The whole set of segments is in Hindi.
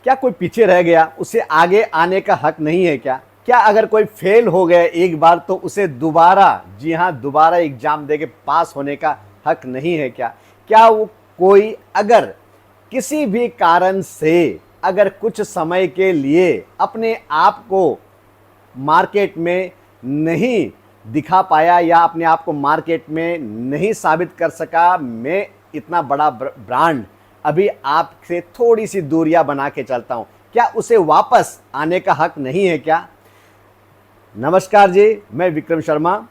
क्या कोई पीछे रह गया उसे आगे आने का हक नहीं है क्या? क्या अगर कोई फेल हो गया एक बार तो उसे दोबारा, जी हाँ, दोबारा एग्जाम देके पास होने का हक नहीं है क्या? क्या वो कोई अगर किसी भी कारण से अगर कुछ समय के लिए अपने आप को मार्केट में नहीं दिखा पाया या अपने आप को मार्केट में नहीं साबित कर सका, मैं इतना बड़ा ब्रांड अभी आपसे थोड़ी सी दूरियां बना के चलता हूं, क्या उसे वापस आने का हक नहीं है क्या? नमस्कार जी, मैं विक्रम शर्मा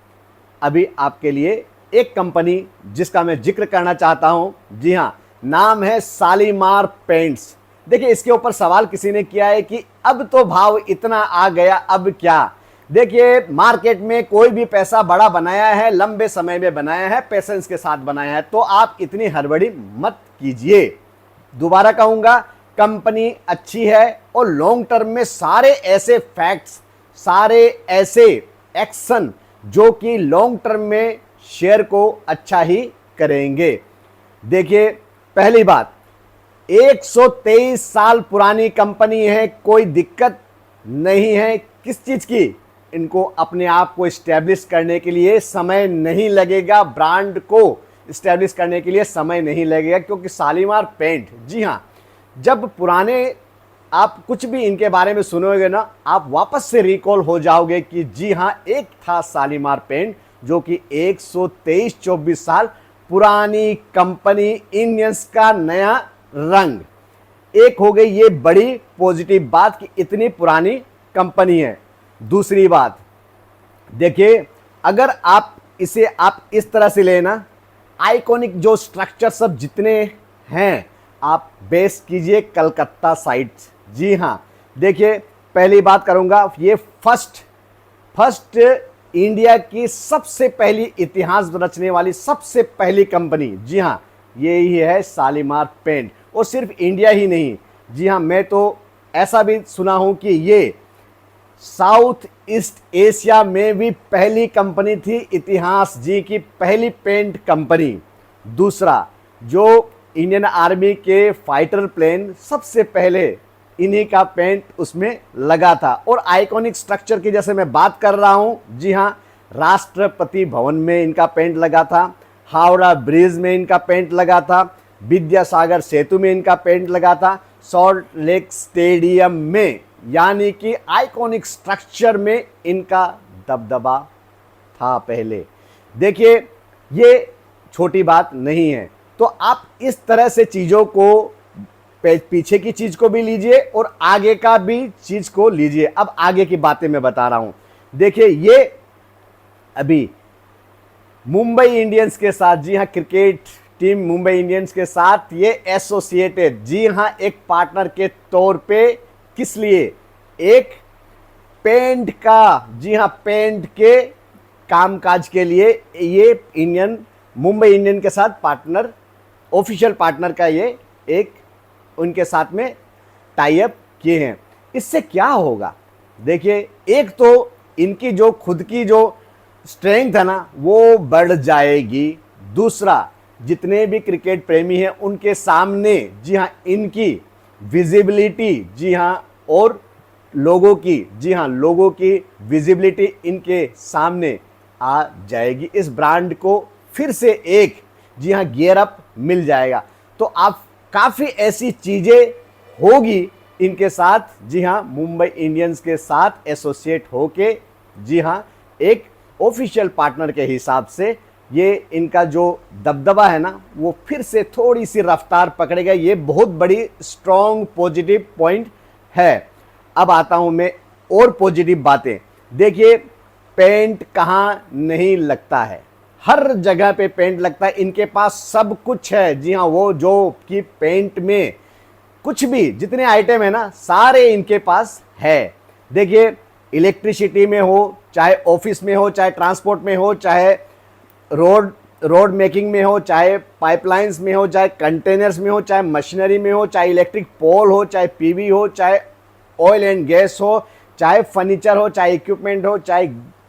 अभी आपके लिए एक कंपनी जिसका मैं जिक्र करना चाहता हूं, जी हां, नाम है शालीमार पेंट्स। देखिए, इसके ऊपर सवाल किसी ने किया है कि अब तो भाव इतना आ गया, अब क्या? देखिए, मार्केट में कोई भी पैसा बड़ा बनाया है, लंबे समय में बनाया है, पेशेंस के साथ बनाया है, तो आप इतनी हड़बड़ी मत कीजिए। दोबारा कहूंगा, कंपनी अच्छी है और लॉन्ग टर्म में सारे ऐसे फैक्ट्स, सारे ऐसे एक्शन जो कि लॉन्ग टर्म में शेयर को अच्छा ही करेंगे। देखिए, पहली बात, 123 साल पुरानी कंपनी है, कोई दिक्कत नहीं है। किस चीज की? इनको अपने आप को स्टैब्लिश करने के लिए समय नहीं लगेगा, ब्रांड को स्टैब्लिश करने के लिए समय नहीं लगेगा, क्योंकि शालीमार पेंट, जी हाँ, जब पुराने आप कुछ भी इनके बारे में सुनोगे ना, आप वापस से रिकॉल हो जाओगे कि जी हाँ, एक था शालीमार पेंट जो कि 123-24 साल पुरानी कंपनी, इंडियंस का नया रंग। एक हो गई ये बड़ी पॉजिटिव बात कि इतनी पुरानी कंपनी है। दूसरी बात, देखिए, अगर आप इसे आप इस तरह से लेना, आइकॉनिक जो स्ट्रक्चर सब जितने हैं, आप बेस कीजिए कलकत्ता साइड। जी हाँ, देखिए, पहली बात करूंगा, ये फर्स्ट इंडिया की सबसे पहली इतिहास रचने वाली सबसे पहली कंपनी, जी हाँ, ये ही है शालीमार पेंट। और सिर्फ इंडिया ही नहीं, जी हाँ, मैं तो ऐसा भी सुना हूं कि ये साउथ ईस्ट एशिया में भी पहली कंपनी थी, इतिहास जी की पहली पेंट कंपनी। दूसरा, जो इंडियन आर्मी के फाइटर प्लेन सबसे पहले इन्हीं का पेंट उसमें लगा था। और आइकॉनिक स्ट्रक्चर की जैसे मैं बात कर रहा हूं, जी हां, राष्ट्रपति भवन में इनका पेंट लगा था, हावड़ा ब्रिज में इनका पेंट लगा था, विद्यासागर सेतु में इनका पेंट लगा था, सॉल्ट लेक स्टेडियम में, यानी कि आइकॉनिक स्ट्रक्चर में इनका दबदबा था पहले। देखिए, ये छोटी बात नहीं है। तो आप इस तरह से चीज़ों को, पीछे की चीज़ को भी लीजिए और आगे का भी चीज़ को लीजिए। अब आगे की बातें मैं बता रहा हूं। देखिए, ये अभी मुंबई इंडियंस के साथ, जी हां, क्रिकेट टीम मुंबई इंडियंस के साथ ये एसोसिएटेड, जी हां, एक पार्टनर के तौर पे। किस लिए? एक पेंट का, जी हां, पेंट के कामकाज के लिए ये मुंबई इंडियन के साथ पार्टनर, ऑफिशियल पार्टनर का ये एक उनके साथ में टाई अप किए हैं। इससे क्या होगा? देखिए, एक तो इनकी जो खुद की जो स्ट्रेंथ है ना, वो बढ़ जाएगी। दूसरा, जितने भी क्रिकेट प्रेमी हैं उनके सामने, जी हाँ, इनकी विजिबिलिटी, जी हाँ, और लोगों की, जी हाँ, लोगों की विजिबिलिटी इनके सामने आ जाएगी। इस ब्रांड को फिर से एक, जी हाँ, गियर अप मिल जाएगा। तो आप काफ़ी ऐसी चीज़ें होगी इनके साथ, जी हाँ, मुंबई इंडियंस के साथ एसोसिएट होके, जी हाँ, एक ऑफिशियल पार्टनर के हिसाब से ये इनका जो दबदबा है ना, वो फिर से थोड़ी सी रफ्तार पकड़ेगा। ये बहुत बड़ी स्ट्रॉन्ग पॉजिटिव पॉइंट है। अब आता हूँ मैं और पॉजिटिव बातें। देखिए, पेंट कहाँ नहीं लगता है, हर जगह पे पेंट लगता है। इनके पास सब कुछ है, जी हाँ, वो जो कि पेंट में कुछ भी जितने आइटम है ना, सारे इनके पास है। देखिए, इलेक्ट्रिसिटी में हो, चाहे ऑफिस में हो, चाहे ट्रांसपोर्ट में हो, चाहे रोड मेकिंग में हो, चाहे पाइपलाइंस में हो, चाहे कंटेनर्स में हो, चाहे मशीनरी में हो, चाहे इलेक्ट्रिक पोल हो, चाहे पीवी हो, चाहे ऑयल एंड गैस हो, चाहे फर्नीचर हो, चाहे इक्विपमेंट हो, चाहे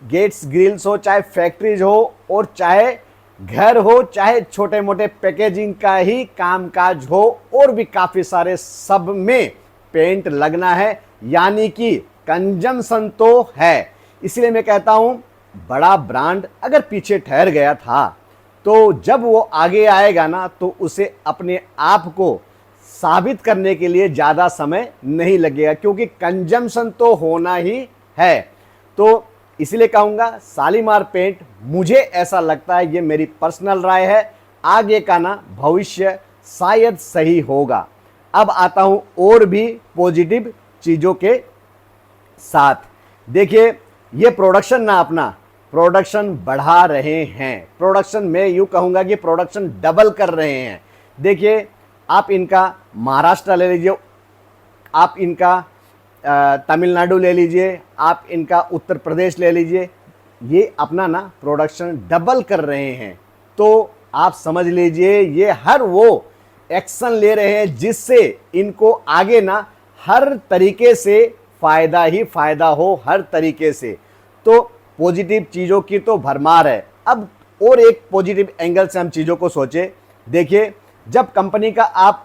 गेट्स ग्रिल्स हो, चाहे फैक्ट्रीज हो, और चाहे घर हो, चाहे छोटे मोटे पैकेजिंग का ही कामकाज हो, और भी काफ़ी सारे, सब में पेंट लगना है, यानी कि कंजम्पशन तो है। इसलिए मैं कहता हूं बड़ा ब्रांड अगर पीछे ठहर गया था तो जब वो आगे आएगा ना तो उसे अपने आप को साबित करने के लिए ज़्यादा समय नहीं लगेगा, क्योंकि कंजम्पशन तो होना ही है। तो इसलिए कहूँगा शालीमार पेंट, मुझे ऐसा लगता है, ये मेरी पर्सनल राय है, आगे का ना भविष्य शायद सही होगा। अब आता हूँ और भी पॉजिटिव चीज़ों के साथ। देखिए ये प्रोडक्शन ना अपना प्रोडक्शन बढ़ा रहे हैं, प्रोडक्शन में यूँ कहूँगा कि प्रोडक्शन डबल कर रहे हैं। देखिए आप इनका महाराष्ट्र ले लीजिए, आप इनका तमिलनाडु ले लीजिए, आप इनका उत्तर प्रदेश ले लीजिए, ये अपना ना प्रोडक्शन डबल कर रहे हैं। तो आप समझ लीजिए ये हर वो एक्शन ले रहे हैं जिससे इनको आगे ना हर तरीके से फ़ायदा ही फ़ायदा हो, हर तरीके से। तो पॉजिटिव चीज़ों की तो भरमार है। अब और एक पॉजिटिव एंगल से हम चीज़ों को सोचें। देखिए जब कंपनी का आप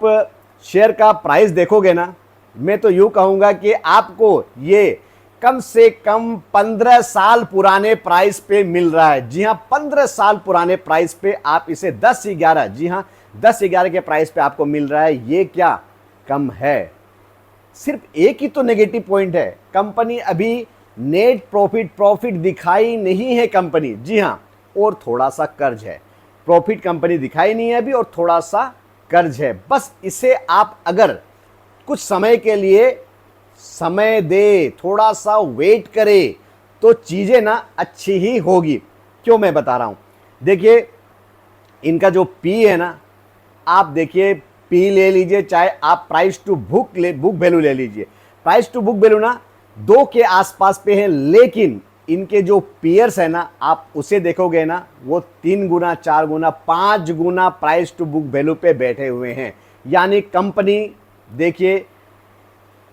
शेयर का प्राइस देखोगे ना, मैं तो यूँ कहूँगा कि आपको ये कम से कम 15 साल पुराने प्राइस पे मिल रहा है। जी हाँ, 15 साल पुराने प्राइस पे आप इसे 10-11, जी हाँ 10-11 के प्राइस पे आपको मिल रहा है। ये क्या कम है? सिर्फ एक ही तो नेगेटिव पॉइंट है, कंपनी अभी नेट प्रॉफिट दिखाई नहीं है कंपनी। जी हाँ, और थोड़ा सा कर्ज है, प्रॉफिट कंपनी दिखाई नहीं है अभी, और थोड़ा सा कर्ज है। बस इसे आप अगर कुछ समय के लिए समय दे, थोड़ा सा वेट करे, तो चीज़ें ना अच्छी ही होगी। क्यों मैं बता रहा हूँ, देखिए इनका जो पी है ना, आप देखिए पी ले लीजिए, चाहे आप प्राइस टू बुक वैल्यू ले लीजिए, प्राइस टू बुक वैल्यू ना 2 के आसपास पे है, लेकिन इनके जो पीयर्स है ना, आप उसे देखोगे ना, वो 3 गुना 4 गुना 5 गुना प्राइस टू बुक वैल्यू पे बैठे हुए हैं। यानी कंपनी, देखिए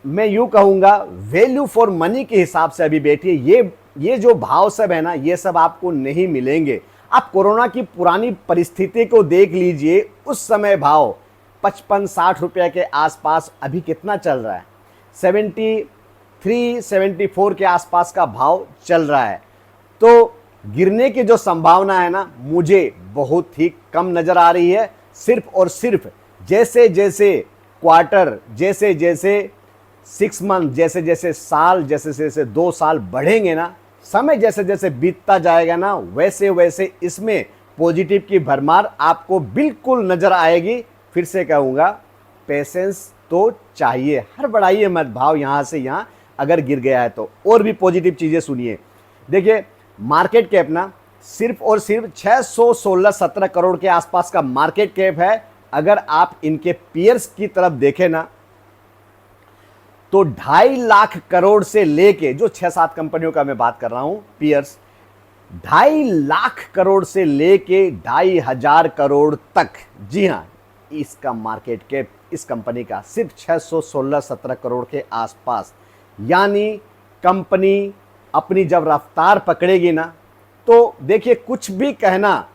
मैं यूँ कहूँगा वैल्यू फॉर मनी के हिसाब से अभी बैठी है। ये जो भाव सब है ना, ये सब आपको नहीं मिलेंगे। आप कोरोना की पुरानी परिस्थिति को देख लीजिए, उस समय भाव 55-60 रुपये के आसपास, अभी कितना चल रहा है? 73-74 के आसपास का भाव चल रहा है। तो गिरने की जो संभावना है ना, मुझे बहुत ही कम नज़र आ रही है। सिर्फ और सिर्फ जैसे जैसे क्वार्टर, जैसे जैसे 6 मंथ, जैसे जैसे साल, जैसे जैसे 2 साल बढ़ेंगे ना, समय जैसे जैसे बीतता जाएगा ना, वैसे वैसे इसमें पॉजिटिव की भरमार आपको बिल्कुल नज़र आएगी। फिर से कहूँगा पेशेंस तो चाहिए, हड़बड़ाइए मत भाव यहाँ से यहाँ अगर गिर गया है तो। और भी पॉजिटिव चीज़ें सुनिए। देखिए मार्केट कैप ना सिर्फ और सिर्फ 616-17 करोड़ के आसपास का मार्केट कैप है। अगर आप इनके पीयर्स की तरफ देखें ना, तो 2.5 लाख करोड़ से लेके, जो 6-7 कंपनियों का मैं बात कर रहा हूं पीयर्स, 2.5 लाख करोड़ से लेके 2,500 करोड़ तक, जी हां, इसका मार्केट कैप इस कंपनी का सिर्फ 616-17 करोड़ के आसपास। यानी कंपनी अपनी जब रफ्तार पकड़ेगी ना, तो देखिए कुछ भी कहना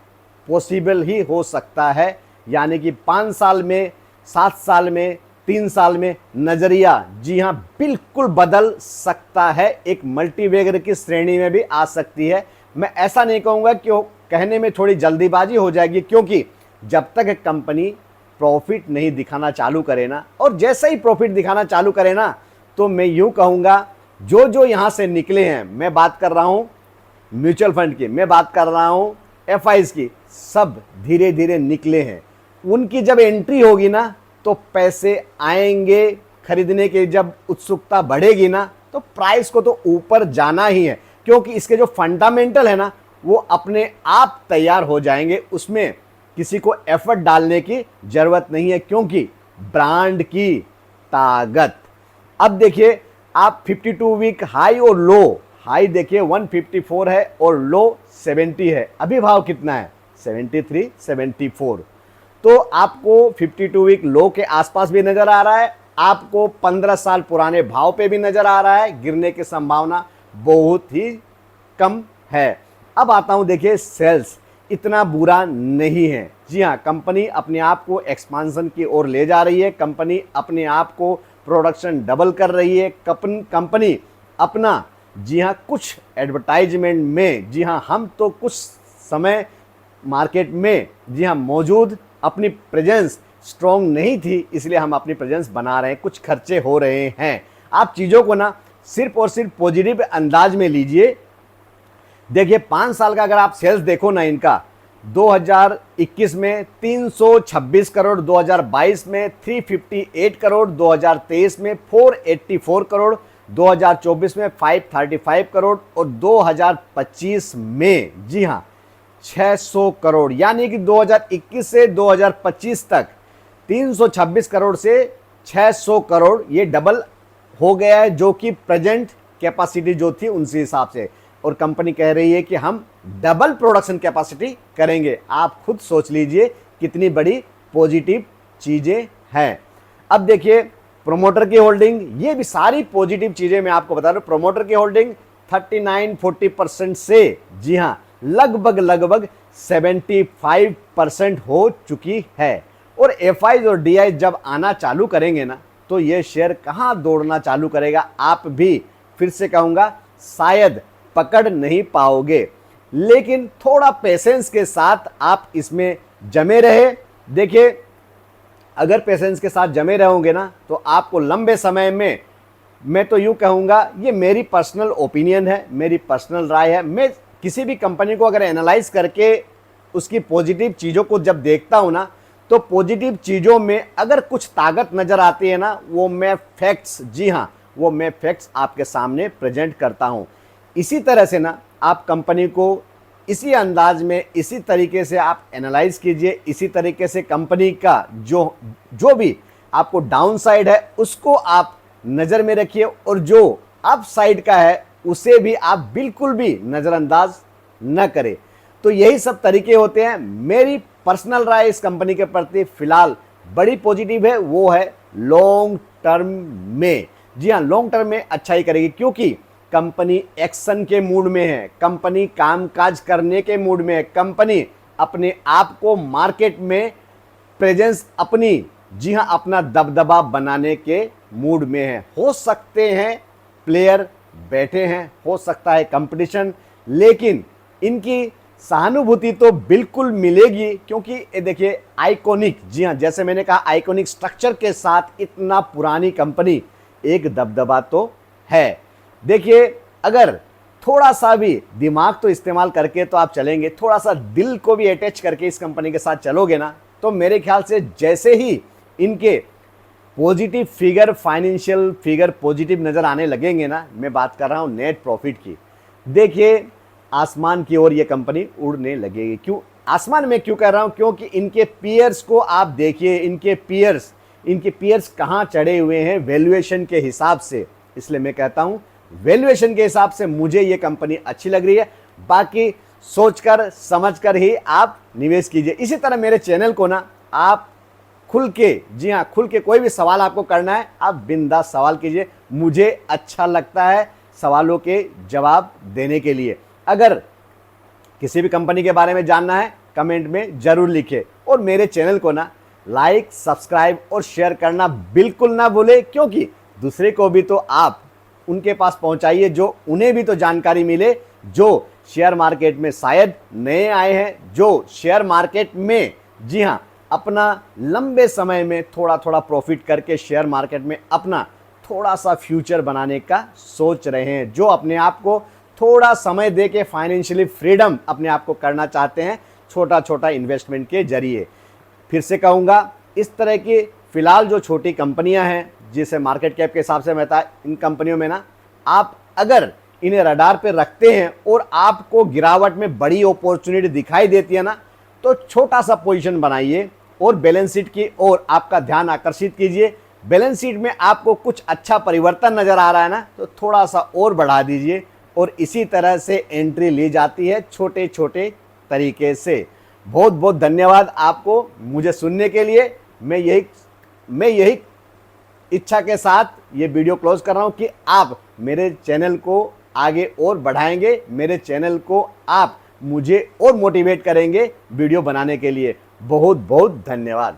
पॉसिबल ही हो सकता है। यानी कि 5 साल में, 7 साल में, 3 साल में नज़रिया, जी हाँ, बिल्कुल बदल सकता है। एक मल्टीबैगर की श्रेणी में भी आ सकती है। मैं ऐसा नहीं कहूँगा कि कहने में थोड़ी जल्दीबाजी हो जाएगी, क्योंकि जब तक कंपनी प्रॉफिट नहीं दिखाना चालू करे ना, और जैसे ही प्रॉफिट दिखाना चालू करे ना, तो मैं यूँ कहूँगा जो जो यहाँ से निकले हैं, मैं बात कर रहा हूँ म्यूचुअल फंड की, मैं बात कर रहा हूँ एफआईज की, सब धीरे धीरे निकले हैं। उनकी जब एंट्री होगी ना, तो पैसे आएंगे खरीदने के। जब उत्सुकता बढ़ेगी ना, तो प्राइस को तो ऊपर जाना ही है, क्योंकि इसके जो फंडामेंटल है ना, वो अपने आप तैयार हो जाएंगे। उसमें किसी को एफर्ट डालने की जरूरत नहीं है, क्योंकि ब्रांड की ताकत। अब देखिए आप 52 वीक हाई और लो, हाई देखिए 154 है और लो 70 है। अभी भाव कितना है? 73, 74। तो आपको 52 वीक लो के आसपास भी नजर आ रहा है, आपको 15 साल पुराने भाव पे भी नजर आ रहा है। गिरने की संभावना बहुत ही कम है। अब आता हूं, देखिए सेल्स इतना बुरा नहीं है। जी हाँ, कंपनी अपने आप को एक्सपांसन की ओर ले जा रही है, कंपनी अपने आप को प्रोडक्शन डबल कर रही है। कंपनी अपना जी हाँ कुछ एडवर्टाइजमेंट में, जी हाँ हम तो कुछ समय मार्केट में जी हाँ मौजूद, अपनी प्रेजेंस स्ट्रॉन्ग नहीं थी, इसलिए हम अपनी प्रेजेंस बना रहे हैं, कुछ खर्चे हो रहे हैं। आप चीज़ों को ना सिर्फ और सिर्फ पॉजिटिव अंदाज में लीजिए। देखिए 5 साल का अगर आप सेल्स देखो ना इनका, 2021 में 326 करोड़, 2022 में 358 करोड़, 2023 में 484 करोड़, 2024 में 535 करोड़ और 2025 में जी हाँ 600 करोड़। यानी कि 2021 से 2025 तक 326 करोड़ से 600 करोड़ ये डबल हो गया है, जो कि प्रेजेंट कैपेसिटी जो थी उनके हिसाब से। और कंपनी कह रही है कि हम डबल प्रोडक्शन कैपेसिटी करेंगे। आप खुद सोच लीजिए कितनी बड़ी पॉजिटिव चीज़ें हैं। अब देखिए प्रोमोटर की होल्डिंग, ये भी सारी पॉजिटिव चीज़ें मैं आपको बता रहा हूँ। प्रोमोटर की होल्डिंग 39-40% से जी हाँ लगभग 75% हो चुकी है। और एफआई और डीआई जब आना चालू करेंगे ना, तो ये शेयर कहाँ दौड़ना चालू करेगा, आप भी फिर से कहूँगा शायद पकड़ नहीं पाओगे। लेकिन थोड़ा पेशेंस के साथ आप इसमें जमे रहे। देखिए अगर पेशेंस के साथ जमे रहोगे ना, तो आपको लंबे समय में, मैं तो यूँ कहूँगा, ये मेरी पर्सनल ओपिनियन है, मेरी पर्सनल राय है। मैं किसी भी कंपनी को अगर एनालाइज करके उसकी पॉजिटिव चीज़ों को जब देखता हूँ ना, तो पॉजिटिव चीज़ों में अगर कुछ ताकत नज़र आती है ना, वो मैं फैक्ट्स, जी हाँ वो मैं फैक्ट्स आपके सामने प्रेजेंट करता हूँ। इसी तरह से ना आप कंपनी को इसी अंदाज में, इसी तरीके से आप एनालाइज कीजिए। इसी तरीके से कंपनी का जो भी आपको डाउन साइड है उसको आप नज़र में रखिए, और जो अप साइड का है उसे भी आप बिल्कुल भी नज़रअंदाज न करें। तो यही सब तरीके होते हैं। मेरी पर्सनल राय इस कंपनी के प्रति फिलहाल बड़ी पॉजिटिव है, वो है लॉन्ग टर्म में, जी हाँ लॉन्ग टर्म में अच्छा ही करेगी, क्योंकि कंपनी एक्शन के मूड में है, कंपनी कामकाज करने के मूड में है, कंपनी अपने आप को मार्केट में प्रेजेंस अपनी, जी हाँ अपना दबदबा बनाने के मूड में है। हो सकते हैं प्लेयर बैठे हैं, हो सकता है कंपटीशन, लेकिन इनकी सहानुभूति तो बिल्कुल मिलेगी, क्योंकि ये देखिए आइकॉनिक, जी हाँ जैसे मैंने कहा आइकॉनिक स्ट्रक्चर के साथ इतना पुरानी कंपनी, एक दबदबा तो है। देखिए अगर थोड़ा सा भी दिमाग तो इस्तेमाल करके तो आप चलेंगे, थोड़ा सा दिल को भी अटैच करके इस कंपनी के साथ चलोगे ना, तो मेरे ख्याल से जैसे ही इनके positive figure, financial figure positive नज़र आने लगेंगे ना, मैं बात कर रहा हूँ नेट प्रॉफिट की, देखिए आसमान की ओर ये कंपनी उड़ने लगेगी। क्यों आसमान में क्यों कह रहा हूँ, क्योंकि इनके पीयर्स को आप देखिए, इनके पीयर्स कहाँ चढ़े हुए हैं वैल्यूएशन के हिसाब से। इसलिए मैं कहता हूँ वैल्यूएशन के हिसाब से मुझे ये कंपनी अच्छी लग रही है। बाकी सोचकर समझकर ही आप निवेश कीजिए। इसी तरह मेरे चैनल को ना आप खुल के, जी हाँ खुल के, कोई भी सवाल आपको करना है आप बिंदास सवाल कीजिए, मुझे अच्छा लगता है सवालों के जवाब देने के लिए। अगर किसी भी कंपनी के बारे में जानना है कमेंट में ज़रूर लिखिए, और मेरे चैनल को ना लाइक, सब्सक्राइब और शेयर करना बिल्कुल ना भूले, क्योंकि दूसरे को भी तो आप उनके पास पहुंचाइए, जो उन्हें भी तो जानकारी मिले, जो शेयर मार्केट में शायद नए आए हैं, जो शेयर मार्केट में जी हाँ अपना लंबे समय में थोड़ा थोड़ा प्रॉफिट करके शेयर मार्केट में अपना थोड़ा सा फ्यूचर बनाने का सोच रहे हैं, जो अपने आप को थोड़ा समय दे के फाइनेंशियली फ्रीडम अपने आप को करना चाहते हैं छोटा छोटा इन्वेस्टमेंट के जरिए। फिर से कहूँगा, इस तरह की फ़िलहाल जो छोटी कंपनियां हैं, जिसे मार्केट कैप के हिसाब से मैं इन कंपनियों में ना आप अगर इन्हें रडार पे रखते हैं और आपको गिरावट में बड़ी अपॉर्चुनिटी दिखाई देती है ना, तो छोटा सा पोजीशन बनाइए और बैलेंस शीट की ओर आपका ध्यान आकर्षित कीजिए। बैलेंस शीट में आपको कुछ अच्छा परिवर्तन नज़र आ रहा है ना, तो थोड़ा सा और बढ़ा दीजिए, और इसी तरह से एंट्री ली जाती है छोटे छोटे तरीके से। बहुत बहुत धन्यवाद आपको मुझे सुनने के लिए। मैं यही इच्छा के साथ ये वीडियो क्लोज कर रहा हूँ कि आप मेरे चैनल को आगे और बढ़ाएंगे, मेरे चैनल को आप मुझे और मोटिवेट करेंगे वीडियो बनाने के लिए। बहुत बहुत धन्यवाद।